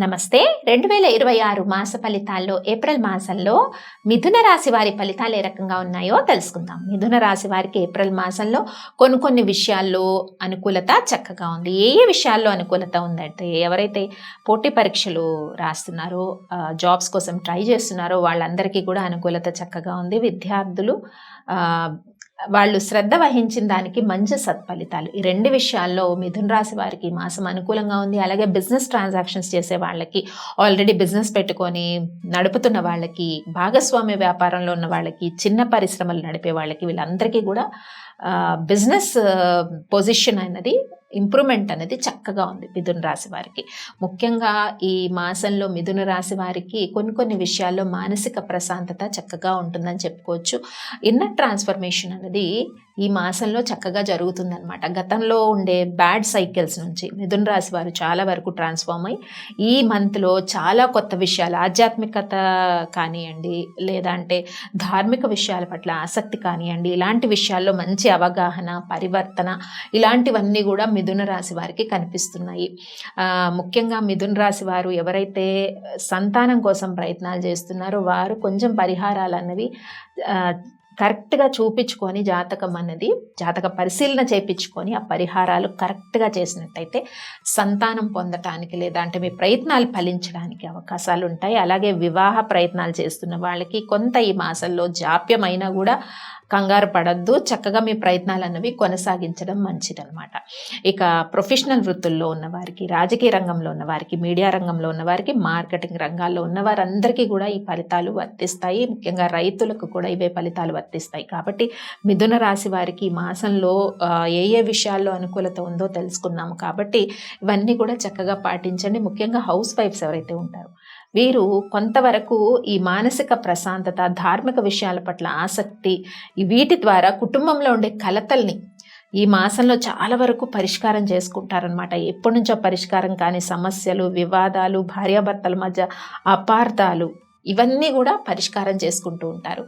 నమస్తే. 2026 మాస ఫలితాల్లో ఏప్రిల్ మాసంలో మిథున రాశి వారి ఫలితాలు ఏ రకంగా ఉన్నాయో తెలుసుకుందాం. మిథున రాశి వారికి ఏప్రిల్ మాసంలో కొన్ని విషయాల్లో అనుకూలత చక్కగా ఉంది. ఏ విషయాల్లో అనుకూలత ఉందంటే, ఎవరైతే పోటీ పరీక్షలు రాస్తున్నారో, జాబ్స్ కోసం ట్రై చేస్తున్నారో వాళ్ళందరికీ కూడా అనుకూలత చక్కగా ఉంది. విద్యార్థులు వాళ్ళు శ్రద్ధ వహించిన దానికి మంచి సత్ఫలితాలు. ఈ రెండు విషయాల్లో మిథున రాశి వారికి మాసం అనుకూలంగా ఉంది. అలాగే బిజినెస్ ట్రాన్సాక్షన్స్ చేసే వాళ్ళకి, ఆల్రెడీ బిజినెస్ పెట్టుకొని నడుపుతున్న వాళ్ళకి, భాగస్వామ్య వ్యాపారంలో ఉన్న వాళ్ళకి, చిన్న పరిశ్రమలు నడిపే వాళ్ళకి, వీళ్ళందరికీ కూడా బిజినెస్ పొజిషన్ అనేది, ఇంప్రూవ్మెంట్ అనేది చక్కగా ఉంది మిథున రాశి వారికి. ముఖ్యంగా ఈ మాసంలో మిథున రాశి వారికి కొన్ని విషయాల్లో మానసిక ప్రశాంతత చక్కగా ఉంటుందని చెప్పుకోవచ్చు. ఇన్నర్ ట్రాన్స్ఫర్మేషన్ అనేది ఈ మాసంలో చక్కగా జరుగుతుందన్నమాట. గతంలో ఉండే బ్యాడ్ సైకిల్స్ నుంచి మిథున రాశి వారు చాలా వరకు ట్రాన్స్ఫార్మ్ అయ్యి ఈ మంత్లో చాలా కొత్త విషయాలు, ఆధ్యాత్మికత కానివ్వండి, లేదా అంటే ధార్మిక విషయాల పట్ల ఆసక్తి కానివ్వండి, ఇలాంటి విషయాల్లో మంచి అవగాహన, పరివర్తన, ఇలాంటివన్నీ కూడా మిథున రాశి వారికి కనిపిస్తున్నాయి. ముఖ్యంగా మిథున రాశి వారు ఎవరైతే సంతానం కోసం ప్రయత్నాలు చేస్తున్నారో వారు కొంచెం పరిహారాలు అన్నవి కరెక్ట్గా చూపించుకొని, జాతక పరిశీలన చేయించుకొని ఆ పరిహారాలు కరెక్ట్గా చేసినట్టయితే సంతానం పొందటానికి, లేదా అంటే మీ ప్రయత్నాలు ఫలించడానికి అవకాశాలు ఉంటాయి. అలాగే వివాహ ప్రయత్నాలు చేస్తున్న వాళ్ళకి కొంత ఈ మాసంలో జాప్యమైనా కూడా కంగారు పడద్దు. చక్కగా మీ ప్రయత్నాలు అన్నవి కొనసాగించడం మంచిదన్నమాట. ఇక ప్రొఫెషనల్ వృత్తుల్లో ఉన్నవారికి, రాజకీయ రంగంలో ఉన్నవారికి, మీడియా రంగంలో ఉన్నవారికి, మార్కెటింగ్ రంగాల్లో ఉన్నవారందరికీ కూడా ఈ ఫలితాలు వర్తిస్తాయి. ముఖ్యంగా రైతులకు కూడా ఇవే ఫలితాలు వర్తిస్తాయి. కాబట్టి మిథున రాశి వారికి ఈ మాసంలో ఏ విషయాల్లో అనుకూలత ఉందో తెలుసుకున్నాము. కాబట్టి ఇవన్నీ కూడా చక్కగా పాటించండి. ముఖ్యంగా హౌస్ వైఫ్స్ ఎవరైతే ఉంటారో వీరు కొంతవరకు ఈ మానసిక ప్రశాంతత, ధార్మిక విషయాల పట్ల ఆసక్తి, వీటి ద్వారా కుటుంబంలో ఉండే కలతల్ని ఈ మాసంలో చాలా వరకు పరిష్కారం చేసుకుంటారనమాట. ఎప్పటి నుంచో పరిష్కారం కాని సమస్యలు, వివాదాలు, భార్యాభర్తల మధ్య అపార్థాలు, ఇవన్నీ కూడా పరిష్కారం చేసుకుంటూ ఉంటారు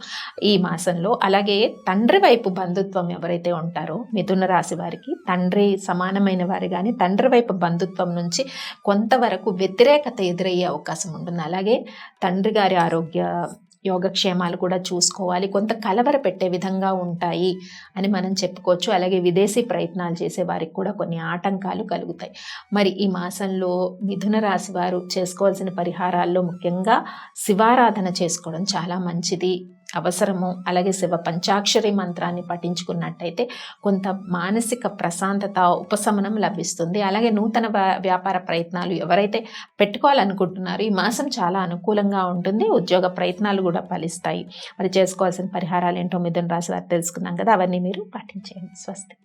ఈ మాసంలో. అలాగే తండ్రి వైపు బంధుత్వం ఎవరైతే ఉంటారో మిథున రాశి వారికి, తండ్రి సమానమైన వారు కానీ తండ్రి వైపు బంధుత్వం నుంచి కొంతవరకు వ్యతిరేకత ఎదురయ్యే అవకాశం ఉంటుంది. అలాగే తండ్రి గారి ఆరోగ్య యోగక్షేమాలు కూడా చూసుకోవాలి. కొంత కలవర పెట్టే విధంగా ఉంటాయి అని మనం చెప్పుకోవచ్చు. అలాగే విదేశీ ప్రయత్నాలు చేసే వారికి కూడా కొన్ని ఆటంకాలు కలుగుతాయి. మరి ఈ మాసంలో మిథున రాశి వారు చేసుకోవాల్సిన పరిహారాల్లో ముఖ్యంగా శివారాధన చేసుకోవడం చాలా మంచిది, అవసరము. అలాగే శివ పంచాక్షరి మంత్రాన్ని పఠించుకున్నట్టయితే కొంత మానసిక ప్రశాంతత, ఉపశమనం లభిస్తుంది. అలాగే నూతన వ్యాపార ప్రయత్నాలు ఎవరైతే పెట్టుకోవాలనుకుంటున్నారో ఈ మాసం చాలా అనుకూలంగా ఉంటుంది. ఉద్యోగ ప్రయత్నాలు కూడా ఫలిస్తాయి. మరి చేసుకోవాల్సిన పరిహారాలు ఏంటో మిథున రాశి వారు తెలుసుకున్నాం కదా, అవన్నీ మీరు పాటించేయండి. స్వస్తి.